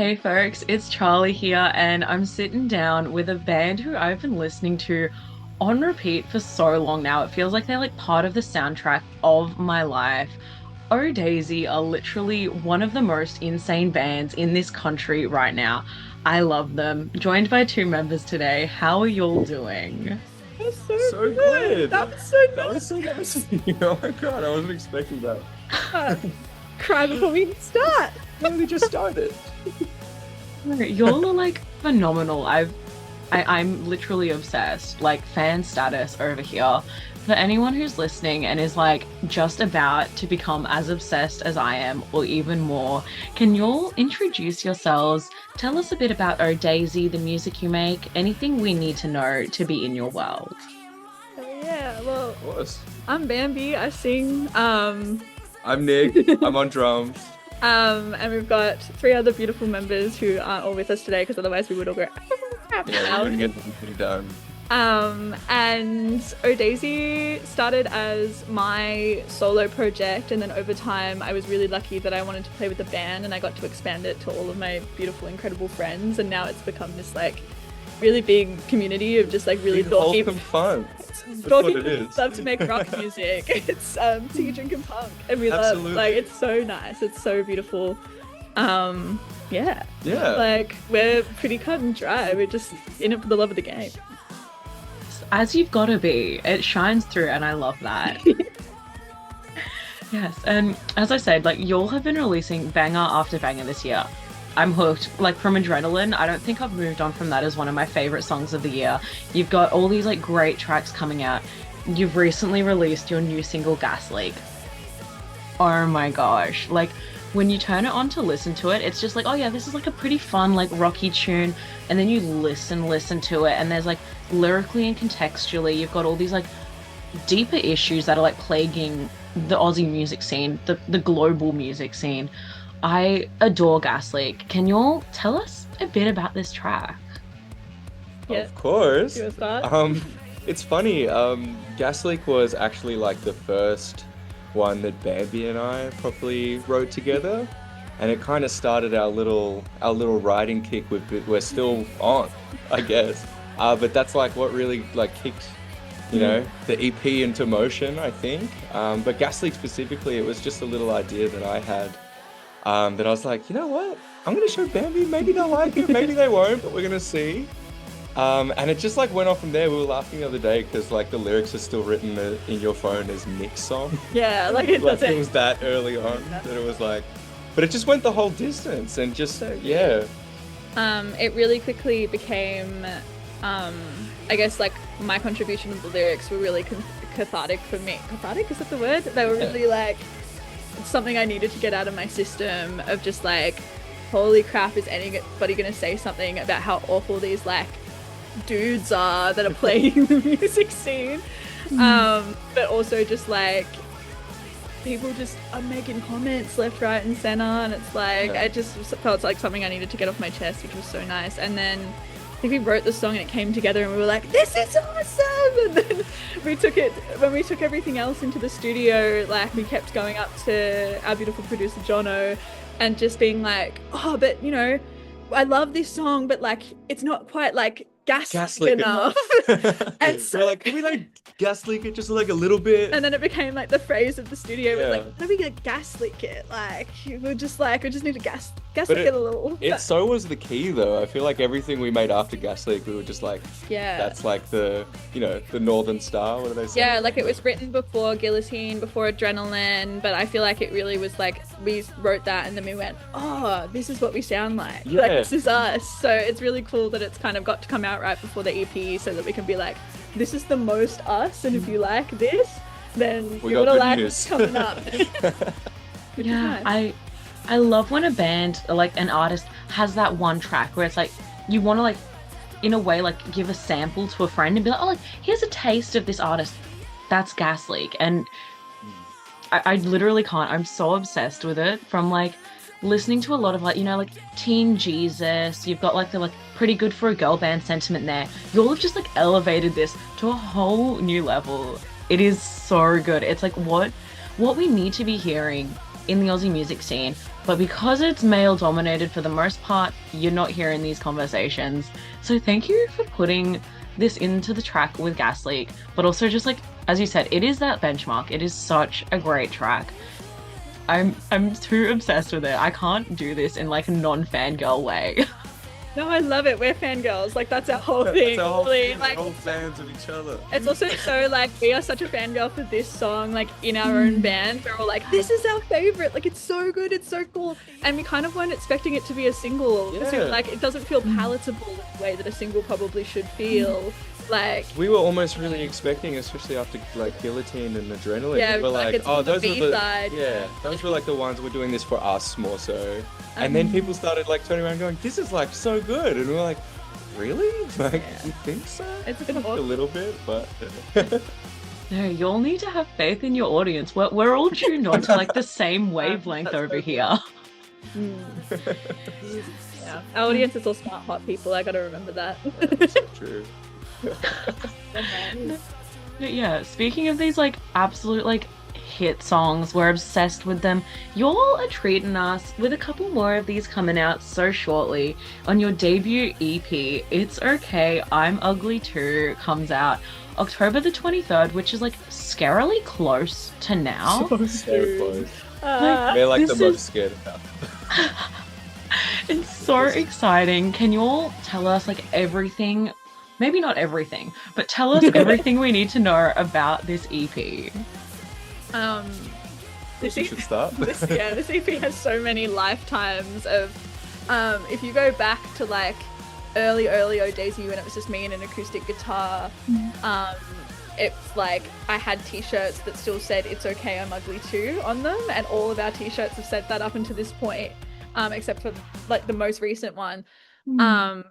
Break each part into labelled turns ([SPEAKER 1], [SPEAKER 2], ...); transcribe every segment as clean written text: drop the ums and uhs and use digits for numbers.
[SPEAKER 1] Hey folks, it's Charlie here, and I'm sitting down with a band who I've been listening to on repeat for so long now. It feels like they're like part of the soundtrack of my life. Oh Daisy are literally one of the most insane bands in this country right now. I love them. Joined by two members today. How are y'all doing?
[SPEAKER 2] That's so
[SPEAKER 3] So
[SPEAKER 2] good.
[SPEAKER 3] good.
[SPEAKER 2] That was so
[SPEAKER 3] That was so nice of you. Oh my god, I wasn't expecting that.
[SPEAKER 2] good. Cry before we even start.
[SPEAKER 3] No, we just started.
[SPEAKER 1] Y'all are like phenomenal. I'm literally obsessed. Like fan status over here. For anyone who's listening and is like just about to become as obsessed as I am or even more, can y'all introduce yourselves? Tell us a bit about Oh Daisy, the music you make, anything we need to know to be in your world.
[SPEAKER 2] Yeah, well,
[SPEAKER 3] Of course.
[SPEAKER 2] I'm Bambi. I sing.
[SPEAKER 3] I'm Nick. I'm on drums.
[SPEAKER 2] And we've got three other beautiful members who aren't all with us today because otherwise we would all go.
[SPEAKER 3] Yeah, we wouldn't get anything done.
[SPEAKER 2] And Oh Daisy started as my solo project, and then over time I was really lucky that I wanted to play with the band, and I got to expand it to all of my beautiful, incredible friends, and now it's become this like really big community of just like really
[SPEAKER 3] Big,
[SPEAKER 2] dorky,
[SPEAKER 3] wholesome fun. That's what
[SPEAKER 2] dorky
[SPEAKER 3] it
[SPEAKER 2] people
[SPEAKER 3] is.
[SPEAKER 2] who love to make rock music. It's tea drinking punk, and we love
[SPEAKER 3] Absolutely.
[SPEAKER 2] like it's so nice. It's so beautiful. Yeah,
[SPEAKER 3] Yeah.
[SPEAKER 2] like we're pretty cut and dry. We're just in it for the love of the game.
[SPEAKER 1] As you've got to be, it shines through, and I love that. Yes, and as I said, like y'all have been releasing banger after banger this year. I'm hooked. Like from Adrenaline, I don't think I've moved on from that as one of my favorite songs of the year. You've got all these like great tracks coming out. You've recently released your new single Gasleak. Oh my gosh. Like when you turn it on to listen to it, it's just like, oh yeah, this is like a pretty fun, like rocky tune. And then you listen to it, and there's like lyrically and contextually, you've got all these like deeper issues that are like plaguing the Aussie music scene, the global music scene. I adore Gasleak. Can you all tell us a bit about this track?
[SPEAKER 2] Yeah.
[SPEAKER 3] Of course.
[SPEAKER 2] You wanna start?
[SPEAKER 3] It's funny. Gasleak was actually like the first one that Bambi and I properly wrote together, and it kind of started our little writing kick. We're still on, I guess. But that's like what really like kicked, the EP into motion, I think. But Gasleak specifically, it was just a little idea that I had. That I was like, you know what? I'm gonna show Bambi. Maybe they'll like it, maybe they won't, but we're gonna see. And it just like went off from there. We were laughing the other day because like the lyrics are still written in your phone as Nick's song.
[SPEAKER 2] Yeah, like it
[SPEAKER 3] Like
[SPEAKER 2] doesn't.
[SPEAKER 3] it was that early on that it was like, but it just went the whole distance and just yeah.
[SPEAKER 2] It really quickly became, I guess, like my contribution of the lyrics were really cathartic for me. Cathartic, is that the word? They were really like something I needed to get out of my system of just like, holy crap, is anybody gonna say something about how awful these like dudes are that are playing the music scene? But also just like people just are making comments left, right, and center, and it's like
[SPEAKER 3] Yeah.
[SPEAKER 2] I just felt like something I needed to get off my chest, which was so nice. And then I think we wrote the song and it came together, and we were like, "This is awesome!" And then we took it when we took everything else into the studio. Like we kept going up to our beautiful producer Jono, and just being like, "Oh, but I love this song, but like it's not quite like Gasleak enough." And so
[SPEAKER 3] We're like, can we like Gasleak it just like a little bit?
[SPEAKER 2] and then it became like the phrase of the studio was
[SPEAKER 3] Yeah.
[SPEAKER 2] like, how do we get Gasleak it? Like we just need to gasleak
[SPEAKER 3] But
[SPEAKER 2] it a little.
[SPEAKER 3] It so was the key though. I feel like everything we made after Gasleak, we were just like,
[SPEAKER 2] Yeah.
[SPEAKER 3] that's like the the Northern Star. What do they say?
[SPEAKER 2] Yeah, like it was written before Guillotine, before Adrenaline, but I feel like it really was like we wrote that and then we went, oh, this is what we sound like. Like
[SPEAKER 3] Yeah.
[SPEAKER 2] this is us. So it's really cool that it's kind of got to come out right before the EP so that we can be like, this is the most us, and if you like this, then
[SPEAKER 3] We
[SPEAKER 2] you're
[SPEAKER 3] got
[SPEAKER 2] gonna
[SPEAKER 3] good
[SPEAKER 2] like
[SPEAKER 3] news.
[SPEAKER 2] what's coming up. Which is
[SPEAKER 1] Yeah,
[SPEAKER 2] nice.
[SPEAKER 1] I love when a band, like an artist, has that one track where it's like you want to like, in a way, like give a sample to a friend and be like, oh, like here's a taste of this artist. That's Gasleak, and I literally can't. I'm so obsessed with it. From like listening to a lot of like like Teen Jesus. You've got like the like pretty good for a girl band sentiment there. You all have just like elevated this to a whole new level. It is so good. It's like what we need to be hearing in the Aussie music scene But because it's male dominated for the most part, you're not hearing these conversations. So thank you for putting this into the track with Gasleak, but also just like, as you said, it is that benchmark. It is such a great track. I'm too obsessed with it. I can't do this in like a non-fangirl way.
[SPEAKER 2] No, I love it. We're fangirls. Like, that's our whole thing.
[SPEAKER 3] That's our whole
[SPEAKER 2] really.
[SPEAKER 3] thing.
[SPEAKER 2] Like,
[SPEAKER 3] We're all fans of each other.
[SPEAKER 2] it's also so like we are such a fangirl for this song. Like in our own band, we're all like, this is our favorite. Like, it's so good. It's so cool. And we kind of weren't expecting it to be a single.
[SPEAKER 3] Yeah.
[SPEAKER 2] So, like, it doesn't feel palatable in the way that a single probably should feel. Like,
[SPEAKER 3] We were almost really expecting, especially after like Guillotine and Adrenaline.
[SPEAKER 2] Yeah,
[SPEAKER 3] we're
[SPEAKER 2] like,
[SPEAKER 3] like,
[SPEAKER 2] it's
[SPEAKER 3] oh,
[SPEAKER 2] the
[SPEAKER 3] those were the
[SPEAKER 2] B-side.
[SPEAKER 3] yeah, those were like the ones we're doing this for us more so. And then people started like turning around going, this is like so good, and we were like, really? Like, you think so?
[SPEAKER 2] It's
[SPEAKER 3] Like, a little bit, but
[SPEAKER 1] No, you'll need to have faith in your audience. We're all tuned on to like the same wavelength over here.
[SPEAKER 2] yeah, our audience is all smart, hot people. I gotta remember that.
[SPEAKER 3] so true.
[SPEAKER 1] But yeah, speaking of these like absolute like hit songs, we're obsessed with them. Y'all are treating us with a couple more of these coming out so shortly. On your debut EP, It's Okay, I'm Ugly Too, comes out October the 23rd, which is like scarily close to now.
[SPEAKER 3] So close.
[SPEAKER 2] Uh,
[SPEAKER 3] We're like
[SPEAKER 1] this
[SPEAKER 3] the most
[SPEAKER 1] is-
[SPEAKER 3] scared about it.
[SPEAKER 1] It's so exciting. Can you all tell us like everything? Maybe not everything, but tell us everything we need to know about this E EP.
[SPEAKER 2] This
[SPEAKER 3] We should start.
[SPEAKER 2] this EP has so many lifetimes of if you go back to like early Daisy when it was just me and an acoustic guitar, it's like I had t-shirts that still said It's Okay, I'm Ugly Too on them, and all of our t-shirts have said that up until this point, except for like the most recent one.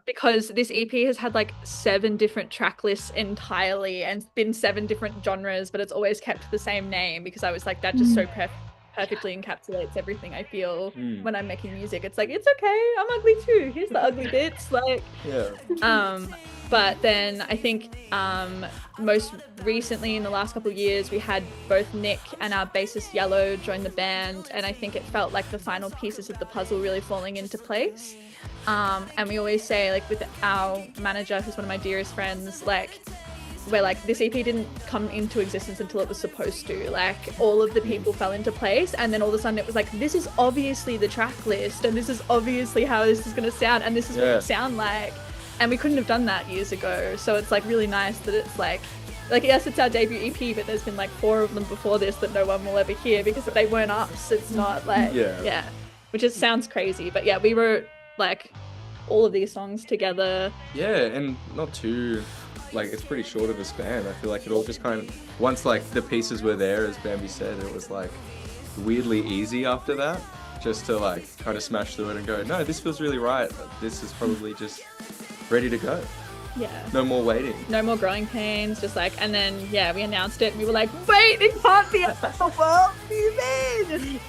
[SPEAKER 2] Because this EP has had like 7 different track lists entirely and been 7 different genres, but it's always kept the same name because I was like, that just so perfectly encapsulates everything I feel when I'm making music. It's like, it's okay, I'm ugly too. Here's the ugly bits. Like,
[SPEAKER 3] Yeah.
[SPEAKER 2] but then I think most recently in the last couple of years, we had both Nick and our bassist Yellow join the band, and I think it felt like the final pieces of the puzzle really falling into place. And we always say, like, with our manager, who's one of my dearest friends, like, we're like, this EP didn't come into existence until it was supposed to. Like, all of the people fell into place, and then all of a sudden it was like, this is obviously the track list, and this is obviously how this is going to sound, and this is what it sound like. And we couldn't have done that years ago. So it's like really nice that it's like yes, it's our debut EP, but there's been like 4 of them before this that no one will ever hear because they weren't us. It's not like, which just sounds crazy. But yeah, we wrote like all of these songs together.
[SPEAKER 3] Yeah, and not too, like, it's pretty short of a span. I feel like it all just kind of, once like the pieces were there, as Bambi said, it was like weirdly easy after that, just to like kind of smash through it and go, no, this feels really right. This is probably just ready to go.
[SPEAKER 2] Yeah.
[SPEAKER 3] No more waiting.
[SPEAKER 2] No more growing pains, just like, and then yeah, we announced it and we were like, wait, it can't be a world movie.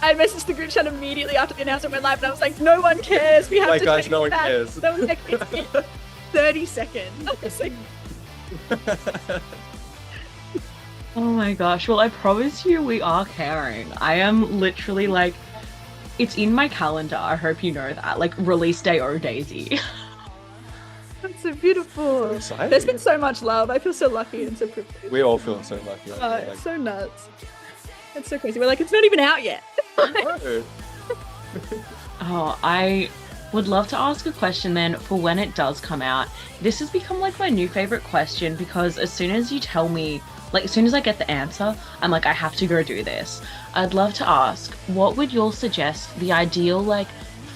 [SPEAKER 2] I messaged the group chat immediately after the announcement went live and I was like, no one cares. We have
[SPEAKER 3] Like,
[SPEAKER 2] to
[SPEAKER 3] guys,
[SPEAKER 2] take
[SPEAKER 3] no
[SPEAKER 2] it
[SPEAKER 3] one
[SPEAKER 2] back.
[SPEAKER 3] cares.
[SPEAKER 2] That was like, it's been 30 seconds. I was like,
[SPEAKER 1] Oh my gosh. Well, I promise you we are caring. I am literally like, it's in my calendar. I hope you know that. Like, release day or Daisy.
[SPEAKER 2] that's so beautiful.
[SPEAKER 3] So exciting.
[SPEAKER 2] There's been so much love. I feel so lucky and so privileged.
[SPEAKER 3] We all feel so lucky. I feel like.
[SPEAKER 2] It's so nuts. It's so crazy. We're like, it's not even out yet.
[SPEAKER 3] No.
[SPEAKER 1] Oh, I would love to ask a question then for when it does come out. This has become like my new favorite question because as soon as you tell me, like as soon as I get the answer, I'm like, I have to go do this. I'd love to ask, what would you all suggest the ideal like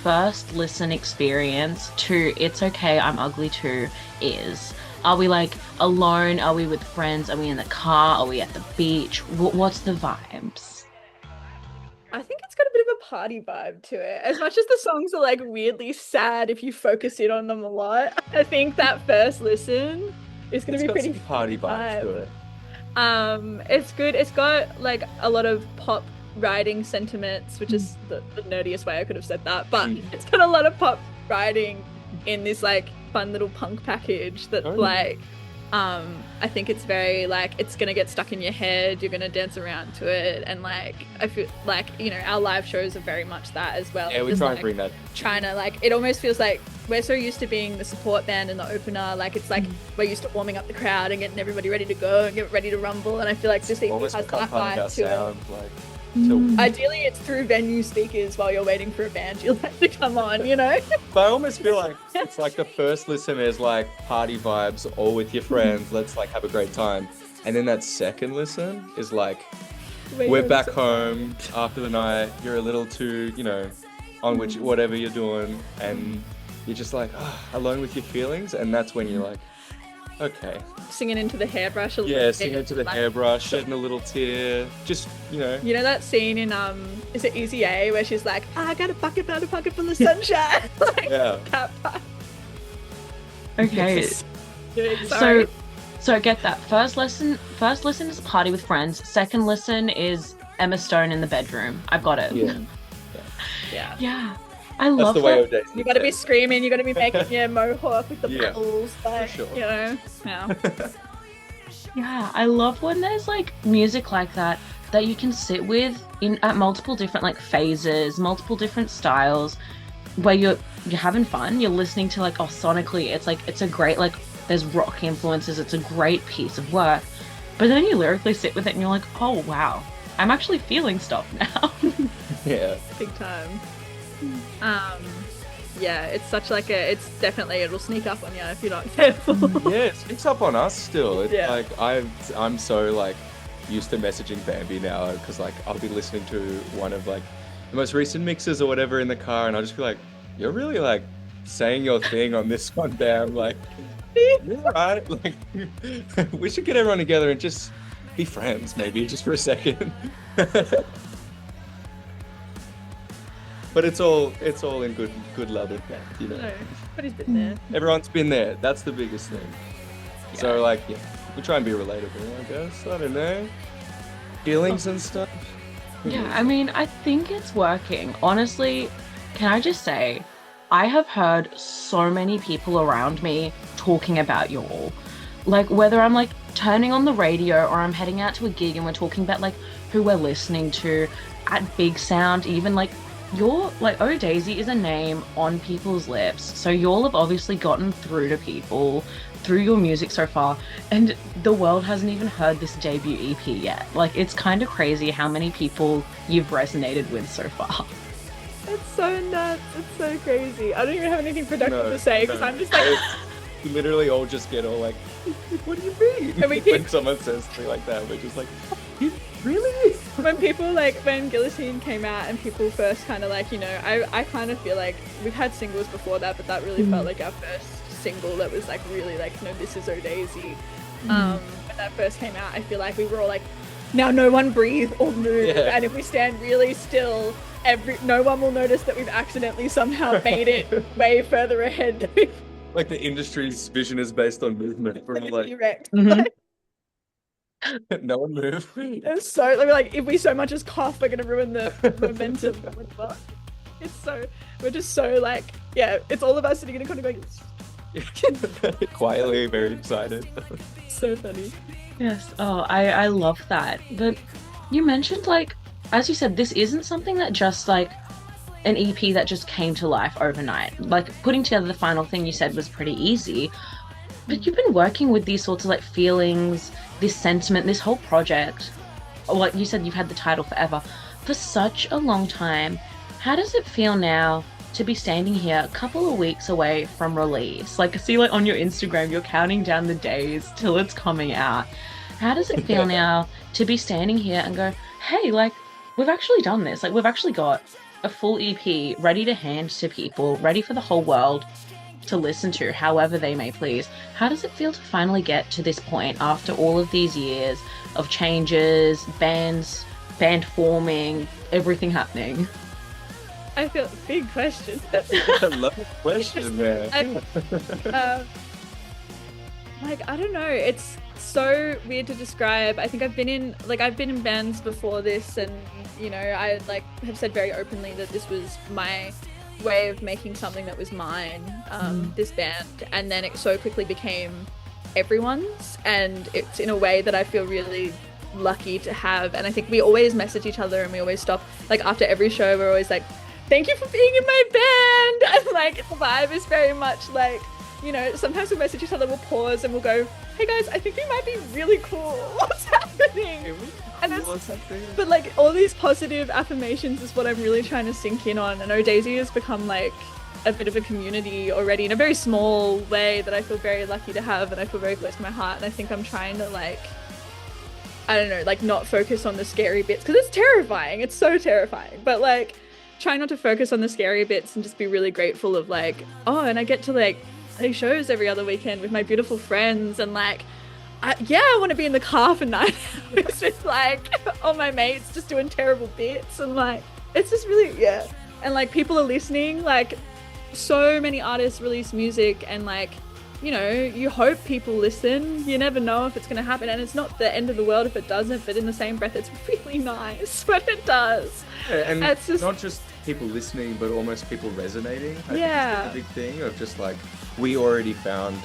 [SPEAKER 1] first listen experience to It's Okay, I'm Ugly Too is? Are we like alone? Are we with friends? Are we in the car? Are we at the beach? What's the vibes?
[SPEAKER 2] I think it's got a bit of a party vibe to it. As much as the songs are like weirdly sad if you focus in on them a lot, I think that first listen is going to be
[SPEAKER 3] got
[SPEAKER 2] pretty
[SPEAKER 3] some party vibes to it.
[SPEAKER 2] It's good. It's got like a lot of pop writing sentiments, which is the nerdiest way I could have said that, but it's got a lot of pop writing in this like fun little punk package that's like I think it's very like it's gonna get stuck in your head. You're gonna dance around to it, and like I feel like our live shows are very much that as well.
[SPEAKER 3] Yeah, we
[SPEAKER 2] Just,
[SPEAKER 3] try and
[SPEAKER 2] like,
[SPEAKER 3] bring that.
[SPEAKER 2] trying to like it almost feels like we're so used to being the support band and the opener. Like it's like we're used to warming up the crowd and getting everybody ready to go and get ready to rumble. And I feel like this EP
[SPEAKER 3] Almost
[SPEAKER 2] has
[SPEAKER 3] become
[SPEAKER 2] that
[SPEAKER 3] part of our
[SPEAKER 2] vibe to it.
[SPEAKER 3] sound, like. Till
[SPEAKER 2] Ideally, it's through venue speakers while you're waiting for a band you'll have to come on,
[SPEAKER 3] But I almost feel like it's like the first listen is like party vibes, all with your friends. Let's like have a great time. And then that second listen is like we're back home after the night. You're a little too, on which whatever you're doing, and you're just like alone with your feelings. And that's when you're like, okay,
[SPEAKER 2] Singing into the hairbrush a little
[SPEAKER 3] yeah,
[SPEAKER 2] bit.
[SPEAKER 3] singing into the hairbrush, shedding a little tear, just
[SPEAKER 2] You know that scene in is it Easy A where she's like, I got a pocket full of sunshine. Like,
[SPEAKER 3] yeah.
[SPEAKER 2] that part.
[SPEAKER 1] Okay.
[SPEAKER 2] Dude, sorry.
[SPEAKER 1] So get that. First listen is a party with friends. Second listen is Emma Stone in the bedroom. I've got it.
[SPEAKER 3] Yeah.
[SPEAKER 2] Yeah.
[SPEAKER 1] I
[SPEAKER 3] That's
[SPEAKER 1] love
[SPEAKER 3] the way
[SPEAKER 1] that.
[SPEAKER 3] of dating.
[SPEAKER 2] You gotta be screaming, you gotta be making your mohawk with the
[SPEAKER 3] Yeah,
[SPEAKER 2] bubbles, like,
[SPEAKER 3] sure.
[SPEAKER 2] Yeah.
[SPEAKER 1] Yeah, I love when there's like music like that you can sit with at multiple different like phases, multiple different styles, where you're having fun. You're listening to like, sonically, it's a great like there's rock influences. It's a great piece of work, but then you lyrically sit with it and you're like, oh wow, I'm actually feeling stuff now.
[SPEAKER 3] Yeah.
[SPEAKER 2] Big time. Yeah, it's such like it's definitely, it'll sneak up on you if you're not careful.
[SPEAKER 3] Yeah, it sneaks up on us still. It's
[SPEAKER 2] Yeah.
[SPEAKER 3] like I'm so like used to messaging Bambi now because like I'll be listening to one of like the most recent mixes or whatever in the car, and I'll just be like, "You're really like saying your thing on this one, Bam. Like, you're right. Like, we should get everyone together and just be friends, maybe just for a second." But it's all in good love and fact,
[SPEAKER 2] No, but he's been there.
[SPEAKER 3] Everyone's been there. That's the biggest thing.
[SPEAKER 2] Yeah.
[SPEAKER 3] So like, yeah, we try and be relatable, I guess. I don't know. Feelings and stuff.
[SPEAKER 1] Yeah, I mean, I think it's working. Honestly, can I just say, I have heard so many people around me talking about y'all. Like, whether I'm like turning on the radio or I'm heading out to a gig and we're talking about like who we're listening to at Big Sound, even like you're like, Oh Daisy is a name on people's lips. So y'all have obviously gotten through to people through your music so far, and the world hasn't even heard this debut EP yet. Like, it's kind of crazy how many people you've resonated with so far.
[SPEAKER 2] It's so nuts. It's so crazy. I don't even have anything productive
[SPEAKER 3] No,
[SPEAKER 2] to say because
[SPEAKER 3] no.
[SPEAKER 2] I'm just like,
[SPEAKER 3] We literally all just get all like, what do you mean?
[SPEAKER 2] And we
[SPEAKER 3] When
[SPEAKER 2] keep-
[SPEAKER 3] someone says something like that, we're just like, really?
[SPEAKER 2] when people like, when Guillotine came out and people first kind of like, I kind of feel like we've had singles before that, but that really felt like our first single that was like really like, no, this is Oh Daisy. When that first came out, I feel like we were all like, now no one breathe or move,
[SPEAKER 3] Yeah.
[SPEAKER 2] and if we stand really still, no one will notice that we've accidentally somehow made it way further ahead than we've
[SPEAKER 3] Like the industry's vision is based on movement. We're all like,
[SPEAKER 2] wrecked.
[SPEAKER 1] Mhm.
[SPEAKER 3] no one move.
[SPEAKER 2] It's so like if we so much as cough, we're gonna ruin the momentum. It's so we're just so like it's all of us sitting in a corner going,
[SPEAKER 3] Quietly, very excited.
[SPEAKER 2] so funny.
[SPEAKER 1] Yes. Oh, I love that. But you mentioned, like, as you said, this isn't something that just like an EP that just came to life overnight. Like, putting together the final thing you said was pretty easy. But you've been working with these sorts of like feelings, this sentiment, this whole project. Like you said, you've had the title forever for such a long time. How does it feel now to be standing here a couple of weeks away from release? Like, I see like on your Instagram, you're counting down the days till it's coming out. How does it feel now to be standing here and go, hey, like, we've actually done this. Like, we've actually got a full EP ready to hand to people, ready for the whole world to listen to however they may please. How does it feel to finally get to this point after all of these years of changes, band forming, everything happening?
[SPEAKER 2] I feel big question.
[SPEAKER 3] I love the question, man.
[SPEAKER 2] Like I don't know, it's so weird to describe. I think I've been in bands before this, and I like have said very openly that this was my way of making something that was mine, this band, and then it so quickly became everyone's, and it's in a way that I feel really lucky to have. And I think we always message each other, and we always stop, like after every show we're always like, thank you for being in my band. And like the vibe is very much like, you know, sometimes we'll message each other, we'll pause and we'll go, hey guys, I think we might be really cool. What's happening? And it's, but like all these positive affirmations is what I'm really trying to sink in on. And Daisy has become like a bit of a community already in a very small way that I feel very lucky to have, and I feel very close to my heart. And I think I'm trying to like, I don't know, like not focus on the scary bits, because it's terrifying. It's so terrifying. But like try not to focus on the scary bits and just be really grateful of like, oh, and I get to like play shows every other weekend with my beautiful friends, and like I want to be in the car for 9 hours with like all my mates just doing terrible bits, and like it's just really and like people are listening. Like so many artists release music, and like, you know, you hope people listen. You never know if it's going to happen, and it's not the end of the world if it doesn't, but in the same breath it's really nice when it does.
[SPEAKER 3] And it's just not just people listening, but almost people resonating. I think it's the big thing of just like, we already found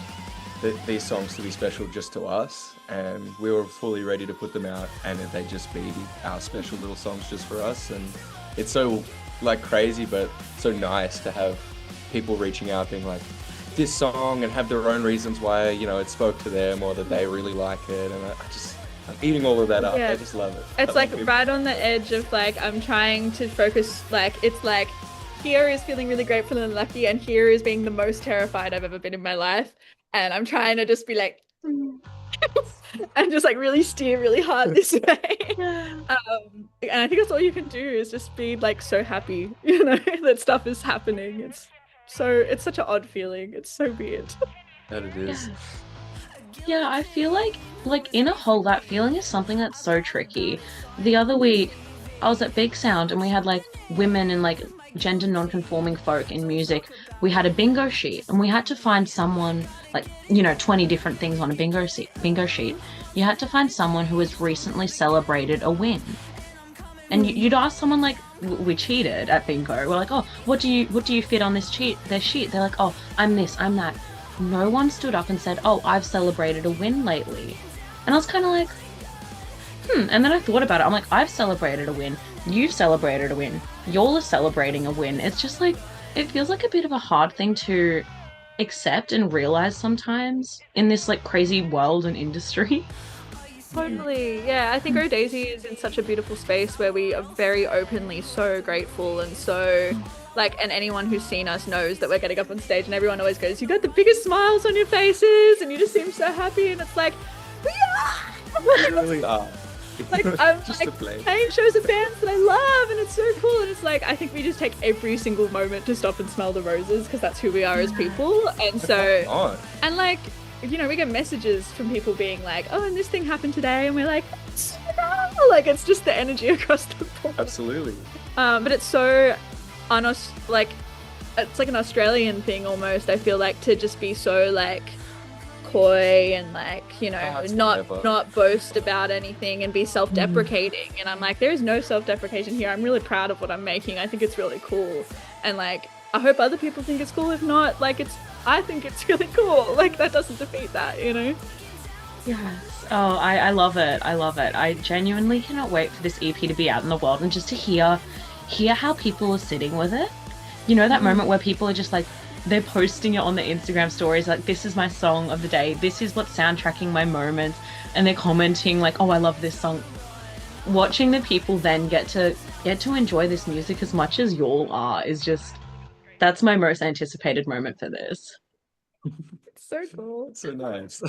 [SPEAKER 3] these songs to be special just to us, and we were fully ready to put them out, and they just be our special little songs just for us. And it's so like crazy, but so nice to have people reaching out being like, this song, and have their own reasons why, you know, it spoke to them or that they really like it. And I'm eating all of that up. I just love it.
[SPEAKER 2] It's like right on the edge of like, I'm trying to focus, like it's like, here is feeling really grateful and lucky, and here is being the most terrified I've ever been in my life. And I'm trying to just be like, and just like really steer really hard this way. And I think that's all you can do, is just be like so happy, you know, that stuff is happening. It's such an odd feeling. It's so weird.
[SPEAKER 3] That it is.
[SPEAKER 1] Yeah, I feel like in a whole, that feeling is something that's so tricky. The other week, I was at Big Sound, and we had like women and like gender non-conforming folk in music. We had a bingo sheet, and we had to find someone, like, you know, 20 different things on a bingo sheet. You had to find someone who has recently celebrated a win. And you'd ask someone like, we cheated at bingo. We're like, oh, what do you fit on this sheet? They're like, oh, I'm this, I'm that. No one stood up and said, oh, I've celebrated a win lately. And I was kind of like, And then I thought about it. I'm like, I've celebrated a win. You've celebrated a win. Y'all are celebrating a win. It's just like, it feels like a bit of a hard thing to accept and realize sometimes in this like crazy world and industry.
[SPEAKER 2] Totally, yeah. I think Daisy is in such a beautiful space where we are very openly so grateful, and so like, and anyone who's seen us knows that we're getting up on stage, and everyone always goes, you got the biggest smiles on your faces, and you just seem so happy, and it's like, we are!
[SPEAKER 3] We really are.
[SPEAKER 2] Like, I'm like playing shows of bands that I love, and it's so cool. And it's like, I think we just take every single moment to stop and smell the roses, because that's who we are as people. And so, and like, you know, we get messages from people being like, oh, and this thing happened today, and we're like, like, it's just the energy across the board.
[SPEAKER 3] Absolutely.
[SPEAKER 2] But it's so like, it's like an Australian thing almost, I feel like, to just be so like coy and like, you know, not boast about anything and be self-deprecating. And I'm like, there's no self-deprecation here. I'm really proud of what I'm making. I think it's really cool, and like, I hope other people think it's cool. If not, like, I think it's really cool. Like, that doesn't defeat that, you know?
[SPEAKER 1] Yes. Oh, I love it. I love it. I genuinely cannot wait for this EP to be out in the world, and just to hear how people are sitting with it. You know, that moment where people are just like, they're posting it on their Instagram stories, like, this is my song of the day, this is what's soundtracking my moments, and they're commenting like, oh, I love this song. Watching the people then get to enjoy this music as much as y'all are is just, that's my most anticipated moment for this.
[SPEAKER 2] It's so cool.
[SPEAKER 3] It's so nice.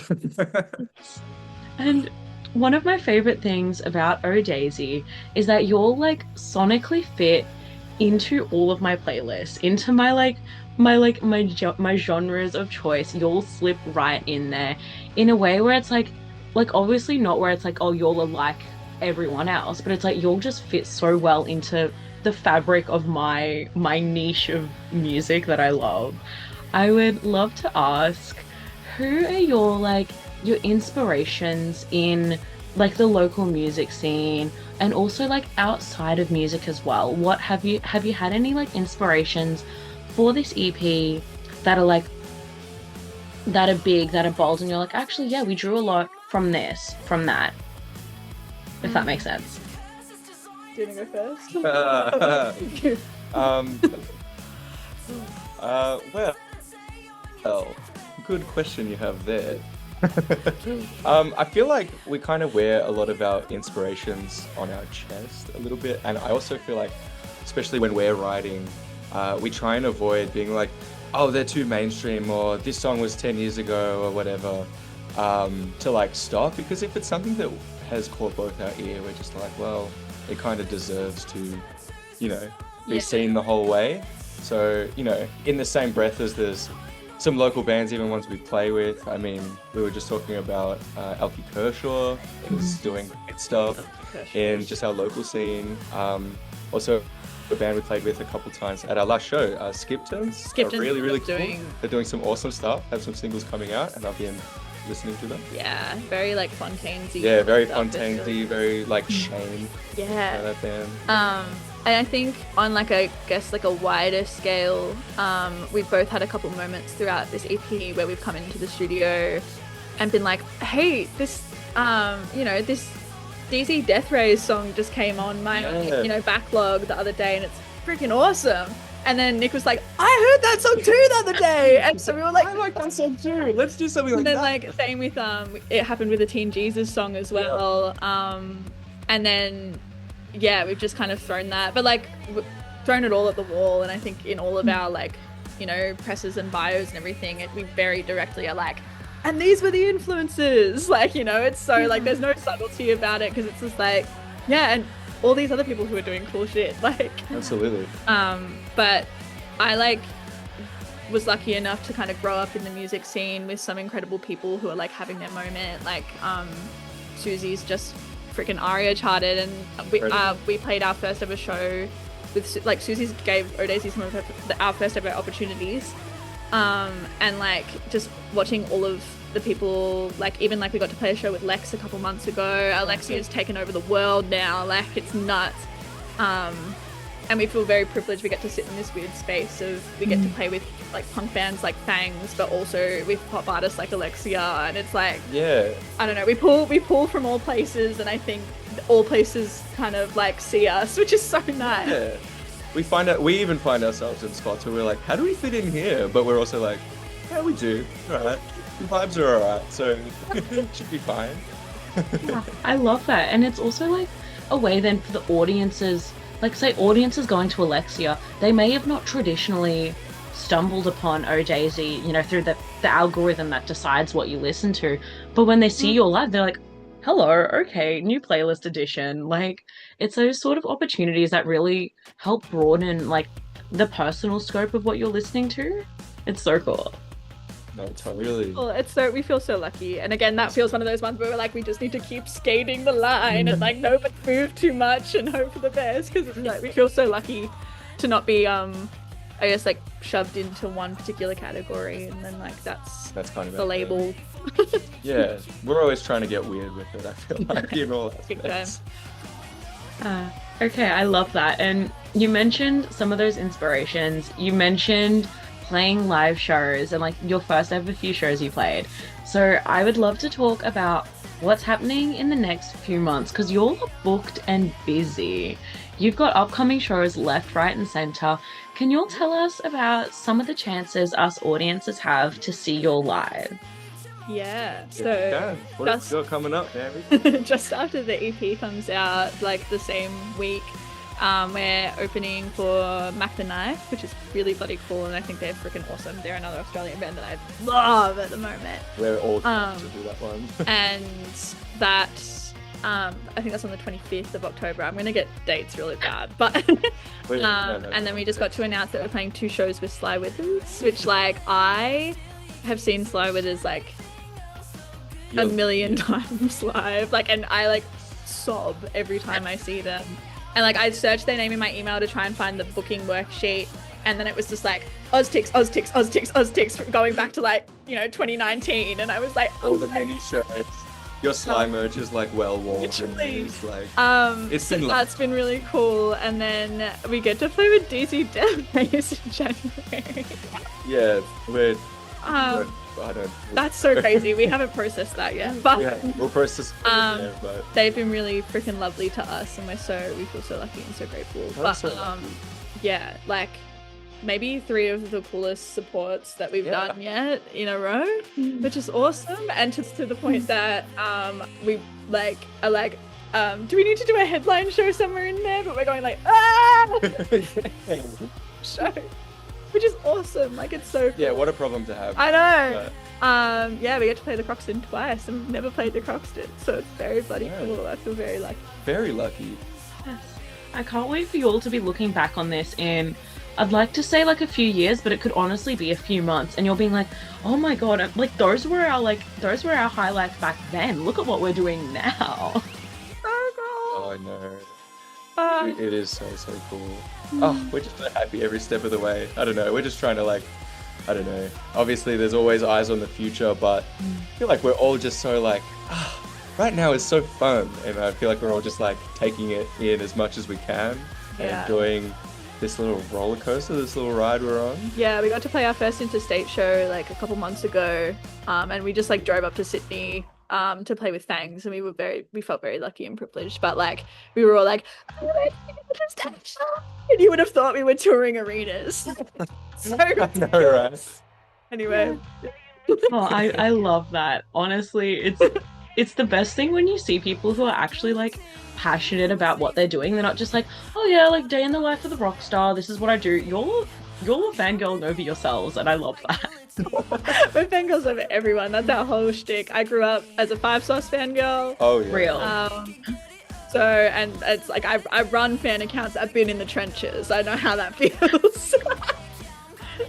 [SPEAKER 1] And one of my favorite things about Oh Daisy is that y'all like sonically fit into all of my playlists, into my genres of choice. You'll slip right in there in a way where it's like obviously not where it's like, oh, y'all are like everyone else, but it's like you'll just fit so well into the fabric of my niche of music that I love. I would love to ask, who are your inspirations in like the local music scene, and also like outside of music as well? What have you had any like inspirations for this EP that are like that are big, that are bold, and you're like, actually, yeah, we drew a lot from this, from that, if that makes sense.
[SPEAKER 2] Do you want to go first?
[SPEAKER 3] Um, well, good question you have there. I feel like we kind of wear a lot of our inspirations on our chest a little bit, and I also feel like, especially when we're writing, we try and avoid being like, oh, they're too mainstream, or this song was 10 years ago, or whatever, to like stop, because if it's something that has caught both our ear, we're just like, well, it kind of deserves to, be
[SPEAKER 2] Yeah.
[SPEAKER 3] seen the whole way. So, in the same breath as there's some local bands, even ones we play with. I mean, we were just talking about Elkie Kershaw is doing great stuff in just our local scene. Also, a band we played with a couple times at our last show, Skipton's, are really, really cool. They're doing some awesome stuff, have some singles coming out, and I've been listening to them.
[SPEAKER 2] Yeah, very like Fontaine-y.
[SPEAKER 3] Yeah, very Fontaine-y, very like Shane.
[SPEAKER 2] Yeah.
[SPEAKER 3] That band.
[SPEAKER 2] And I think on like a wider scale, we've both had a couple moments throughout this EP where we've come into the studio and been like, hey, this this DZ Death Rays song just came on my backlog the other day and it's freaking awesome. And then Nick was like, I heard that song too the other day. And so we were like,
[SPEAKER 3] I like that song too. Let's do something like that.
[SPEAKER 2] And then like same with it happened with the Teen Jesus song as well. Yeah. And then we've just kind of thrown that, but like thrown it all at the wall. And I think in all of our like, presses and bios and everything, we very directly are like, and these were the influences. Like, it's so like there's no subtlety about it because it's just like, and all these other people who are doing cool shit. Like,
[SPEAKER 3] absolutely.
[SPEAKER 2] But I was lucky enough to kind of grow up in the music scene with some incredible people who are like having their moment. Like, Susie's just freaking ARIA charted, and we played our first ever show with like Susie's gave Odaisy some of our first ever opportunities, and like just watching all of the people, like even like we got to play a show with Lex a couple months ago. Alexia's taken over the world now, like it's nuts, and we feel very privileged. We get to sit in this weird space of we get to play with like punk bands like Fangs, but also with pop artists like Alexia, and it's like I don't know, we pull from all places, and I think all places kind of like see us, which is so nice.
[SPEAKER 3] Yeah. We even find ourselves in spots where we're like, how do we fit in here? But we're also like, yeah, we do. Alright. The vibes are alright, so it should be fine.
[SPEAKER 1] Yeah, I love that. And it's also like a way then for the audiences, like say audiences going to Alexia, they may have not traditionally stumbled upon Oh Daisy, through the algorithm that decides what you listen to. But when they see your live, they're like, hello, okay, new playlist edition. Like, it's those sort of opportunities that really help broaden like the personal scope of what you're listening to. It's so cool.
[SPEAKER 3] No, totally.
[SPEAKER 2] Well, we feel so lucky, and again, that feels one of those ones where we're like, we just need to keep skating the line and like not move too much and hope for the best, because it's like we feel so lucky to not be I guess like shoved into one particular category, and then like that's kind of the label.
[SPEAKER 3] Yeah, we're always trying to get weird with it, I feel like, in all aspects.
[SPEAKER 1] Okay, I love that. And you mentioned some of those inspirations. You mentioned playing live shows and like your first ever few shows you played. So I would love to talk about what's happening in the next few months, because you're booked and busy. You've got upcoming shows left, right, and center. Can you all tell us about some of the chances us audiences have to see you live?
[SPEAKER 2] Yeah, so
[SPEAKER 3] what have you got coming up, Mary?
[SPEAKER 2] Just after the EP comes out, like the same week, we're opening for Mac the Knife, which is really bloody cool, and I think they're freaking awesome. They're another Australian band that I love at the moment.
[SPEAKER 3] We're all trying to do that one.
[SPEAKER 2] And that, I think that's on the 25th of October. I'm going to get dates really bad, but and then we just got to announce that we're playing 2 shows with Sly Withers, which like I have seen Sly Withers like a million times live, like, and I like sob every time I see them. And like I searched their name in my email to try and find the booking worksheet, and then it was just like Oztix going back to like 2019, and I was like,
[SPEAKER 3] all the mini shirts. Your Sly merch is like well worn. It's like it's been
[SPEAKER 2] that's been really cool. And then we get to play with DZ Death Rays in January.
[SPEAKER 3] Yeah, I don't.
[SPEAKER 2] That's so crazy. We haven't processed that yet. But
[SPEAKER 3] Yeah, we'll process. But
[SPEAKER 2] they've been really freaking lovely to us, and we feel so lucky and so grateful.
[SPEAKER 3] That's
[SPEAKER 2] But
[SPEAKER 3] so
[SPEAKER 2] yeah, like maybe 3 of the coolest supports that we've done yet in a row, which is awesome. And just to the point that we are like, do we need to do a headline show somewhere in there? But we're going like, show, which is awesome. Like, it's so cool.
[SPEAKER 3] Yeah, what a problem to have.
[SPEAKER 2] I know. Yeah, we get to play the Croxton twice, and we've never played the Croxton, so it's very bloody cool. I feel very lucky.
[SPEAKER 3] Very lucky.
[SPEAKER 1] Yes. I can't wait for you all to be looking back on this in, I'd like to say like a few years, but it could honestly be a few months, and you're being like, oh my god, like those were our highlights back then. Look at what we're doing now.
[SPEAKER 3] Oh, I know. It is so cool. Oh, we're just so happy every step of the way. I don't know. We're just trying to like, I don't know. Obviously, there's always eyes on the future, but I feel like we're all just so like, right now is so fun, and I feel like we're all just like taking it in as much as we can and enjoying this little roller coaster, this little ride we're on.
[SPEAKER 2] Yeah, we got to play our first interstate show like a couple months ago, and we just like drove up to Sydney to play with Fangs, and we felt very lucky and privileged. But like we were all like, and you would have thought we were touring arenas. So
[SPEAKER 3] I know, right?
[SPEAKER 2] Anyway.
[SPEAKER 1] Oh, I love that. Honestly, it's the best thing when you see people who are actually like passionate about what they're doing. They're not just like, oh yeah, like day in the life of the rock star, this is what I do. You're fangirling over yourselves, and I love that.
[SPEAKER 2] We're fangirls over everyone. That's our whole shtick. I grew up as a 5 Sauce fangirl.
[SPEAKER 3] Oh yeah.
[SPEAKER 1] Real.
[SPEAKER 2] So, and it's like I run fan accounts. I've been in the trenches. I know how that feels.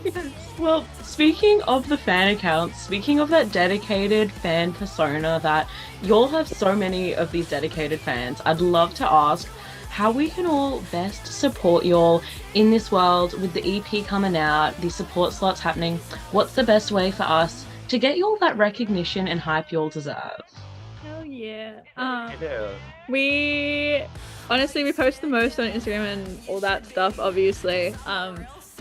[SPEAKER 1] Yes. Well, speaking of the fan accounts, speaking of that dedicated fan persona that y'all have so many of these dedicated fans, I'd love to ask how we can all best support y'all in this world with the EP coming out, the support slots happening. What's the best way for us to get y'all that recognition and hype y'all deserve?
[SPEAKER 2] Hell yeah.
[SPEAKER 3] Yeah.
[SPEAKER 2] We post the most on Instagram and all that stuff, obviously.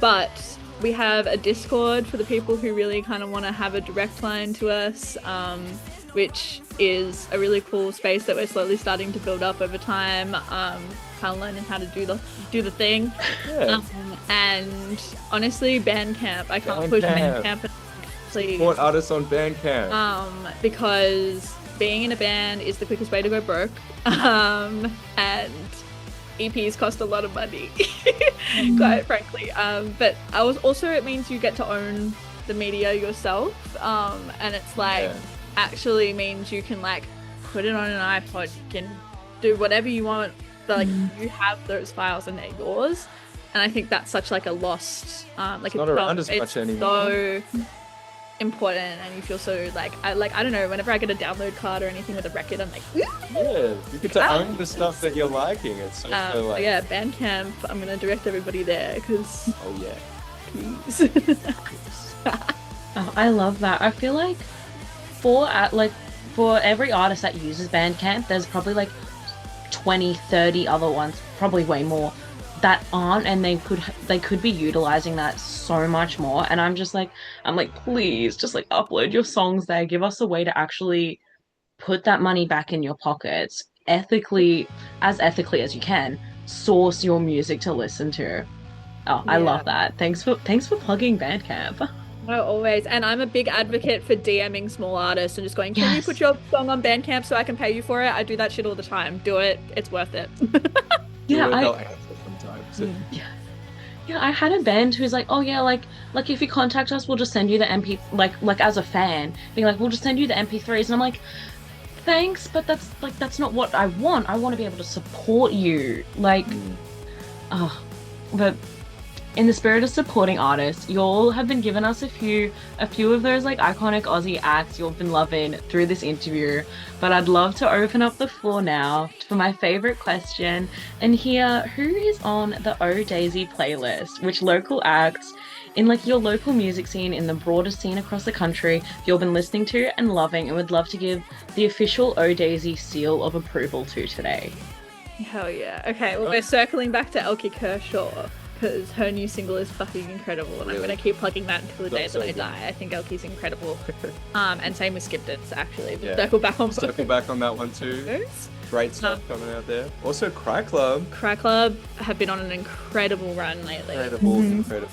[SPEAKER 2] But we have a Discord for the people who really kind of want to have a direct line to us, which is a really cool space that we're slowly starting to build up over time, kind of learning how to do the thing.
[SPEAKER 3] Yeah.
[SPEAKER 2] And honestly, Bandcamp. I can't push Bandcamp. Please.
[SPEAKER 3] Support artists on Bandcamp.
[SPEAKER 2] Because being in a band is the quickest way to go broke. And EPs cost a lot of money, quite frankly. But also it means you get to own the media yourself. And it's like actually means you can like put it on an iPod, you can do whatever you want. Like you have those files and they're yours. And I think that's such like a lost, like
[SPEAKER 3] it's not around as much anymore.
[SPEAKER 2] So important, and you feel so like I don't know, whenever I get a download card or anything with a record, I'm like,
[SPEAKER 3] yeah, you get to own the stuff that you're liking. It's so like,
[SPEAKER 2] yeah, Bandcamp. I'm gonna direct everybody there because please.
[SPEAKER 1] Oh, I love that. I feel like for every artist that uses Bandcamp, there's probably like 20, 30 other ones, probably way more, that aren't, and they could be utilizing that so much more. And I'm like, please just like upload your songs there, give us a way to actually put that money back in your pockets ethically as you can, source your music to listen to. I love that. Thanks for plugging Bandcamp.
[SPEAKER 2] No, always. And I'm a big advocate for DMing small artists and just going, can you put your song on Bandcamp so I can pay you for it? I do that shit all the time. Do it. It's worth it.
[SPEAKER 1] Yeah, I had a band who's like, oh yeah, like if you contact us, we'll just send you the MP, like as a fan, being like, we'll just send you the MP3s, and I'm like, thanks, but that's not what I want. I want to be able to support you, like, but in the spirit of supporting artists, y'all have been giving us a few of those like iconic Aussie acts you've been loving through this interview. But I'd love to open up the floor now for my favorite question and hear who is on the Oh Daisy playlist, which local acts in like your local music scene, in the broader scene across the country, you've been listening to and loving, and would love to give the official Oh Daisy seal of approval to today.
[SPEAKER 2] Hell yeah. Okay, well, we're circling back to Elkie Kershaw. because her new single is fucking incredible, and I'm
[SPEAKER 3] Really?
[SPEAKER 2] gonna keep plugging that until the day
[SPEAKER 3] That's
[SPEAKER 2] that
[SPEAKER 3] so
[SPEAKER 2] I
[SPEAKER 3] good.
[SPEAKER 2] die. I think Elkie's incredible. And same with Skip Dance, actually.
[SPEAKER 3] Yeah.
[SPEAKER 2] Circle back on
[SPEAKER 3] Circle back on that one too.
[SPEAKER 2] those.
[SPEAKER 3] Great stuff coming out there. Also, Cry Club.
[SPEAKER 2] Cry Club have been on an incredible run lately.
[SPEAKER 3] Incredible, incredible.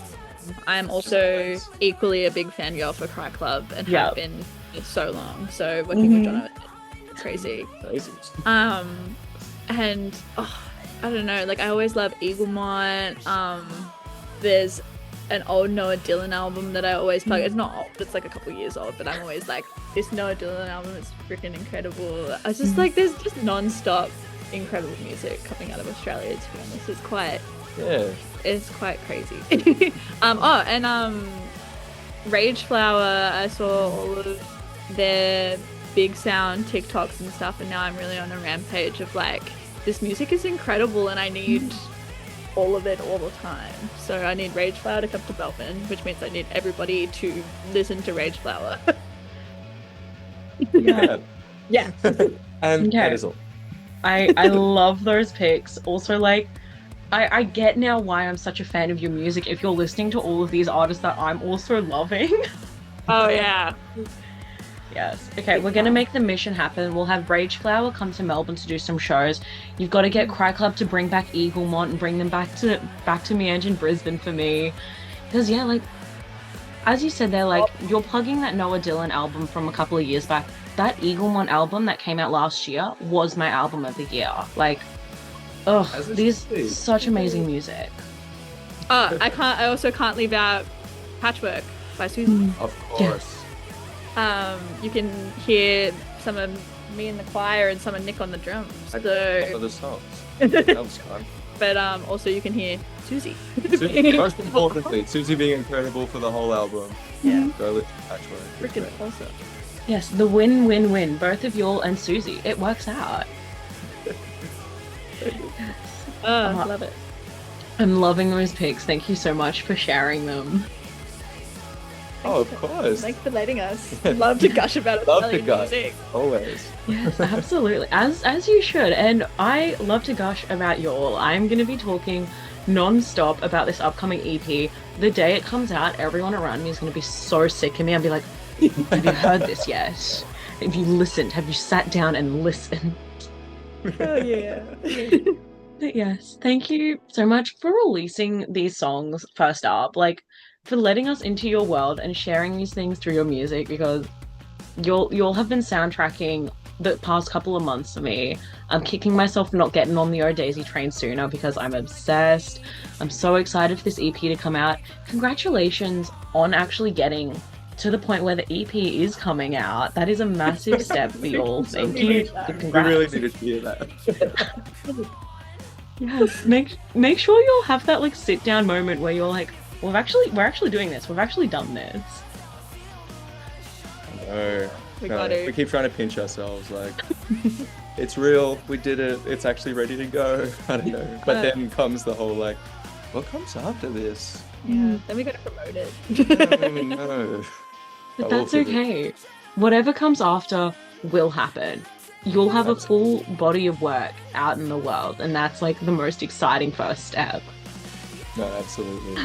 [SPEAKER 2] I'm also equally a big fangirl for Cry Club and
[SPEAKER 1] Yeah.
[SPEAKER 2] have been for so long. So working with John, crazy.
[SPEAKER 3] Amazing.
[SPEAKER 2] And I don't know, like I always love Eaglemont. There's an old Noah Dylan album that I always plug. It's not old, it's like a couple years old, but I'm always like, this Noah Dylan album is freaking incredible. I just like, there's just non-stop incredible music coming out of Australia, to be honest.
[SPEAKER 3] Yeah.
[SPEAKER 2] It's quite crazy. Rage Flower, I saw all of their Big Sound TikToks and stuff, and now I'm really on a rampage of like, this music is incredible and I need all of it all the time. So I need Rage Flower to come to Melbourne, which means I need everybody to listen to Rage Flower.
[SPEAKER 3] Yeah.
[SPEAKER 2] Yeah.
[SPEAKER 3] And
[SPEAKER 1] Okay.
[SPEAKER 3] that is all.
[SPEAKER 1] I love those picks. Also, like, I get now why I'm such a fan of your music if you're listening to all of these artists that I'm also loving.
[SPEAKER 2] Oh yeah.
[SPEAKER 1] Yes. Okay, we're gonna make the mission happen. We'll have Rage Flower come to Melbourne to do some shows. You've got to get Cry Club to bring back Eaglemont and bring them back to Meange in Brisbane for me. Because yeah, like as you said there, like you're plugging that Noah Dylan album from a couple of years back. That Eaglemont album that came out last year was my album of the year. Like,
[SPEAKER 3] As it
[SPEAKER 1] these
[SPEAKER 3] should be.
[SPEAKER 1] such amazing music.
[SPEAKER 2] I also can't leave out Patchwork by Susie.
[SPEAKER 3] Of course.
[SPEAKER 2] You can hear some of me in the choir and some of Nick on the drums.
[SPEAKER 3] Some
[SPEAKER 2] So,
[SPEAKER 3] of the songs. That was fun.
[SPEAKER 2] but also you can hear Susie.
[SPEAKER 3] Most importantly, Susie being incredible for the whole album.
[SPEAKER 2] Yeah.
[SPEAKER 3] Go listen to Patchwork.
[SPEAKER 2] Freaking awesome.
[SPEAKER 1] Yes, the win-win-win. Both of y'all and Susie. It works out.
[SPEAKER 2] Oh, love it.
[SPEAKER 1] I'm loving those picks. Thank you so much for sharing them.
[SPEAKER 3] Oh, of course.
[SPEAKER 2] Thanks for letting us. Love to gush about
[SPEAKER 3] Love to
[SPEAKER 2] Australian
[SPEAKER 3] gush.
[SPEAKER 2] music.
[SPEAKER 3] Always.
[SPEAKER 1] Yes, absolutely. As you should. And I love to gush about y'all. I'm going to be talking non-stop about this upcoming EP. The day it comes out, everyone around me is going to be so sick of me. I'll be like, have you heard this yet? Have you listened? Have you sat down and listened?
[SPEAKER 2] Oh yeah.
[SPEAKER 1] But yes, thank you so much for releasing these songs first up. Like, for letting us into your world and sharing these things through your music, because you'll have been soundtracking the past couple of months for me. I'm kicking myself for not getting on the Oh Daisy train sooner because I'm obsessed. I'm so excited for this EP to come out. Congratulations on actually getting to the point where the EP is coming out. That is a massive step for y'all. Thank you.
[SPEAKER 3] We
[SPEAKER 1] Congrats.
[SPEAKER 3] really needed to hear that.
[SPEAKER 1] Yes, make sure you'll have that like sit down moment where you're like, we're actually doing this. We've actually done this.
[SPEAKER 3] No.
[SPEAKER 2] We
[SPEAKER 3] No.
[SPEAKER 2] got to.
[SPEAKER 3] We keep trying to pinch ourselves like it's real, we did it, it's actually ready to go. I don't know. But then comes the whole like, what comes after this?
[SPEAKER 2] Yeah. Then we got to promote it.
[SPEAKER 3] No.
[SPEAKER 1] But
[SPEAKER 3] I will
[SPEAKER 1] that's
[SPEAKER 3] figure it
[SPEAKER 1] okay. Whatever comes after will happen. You'll have a full body of work out in the world, and that's like the most exciting first step.
[SPEAKER 3] No, absolutely.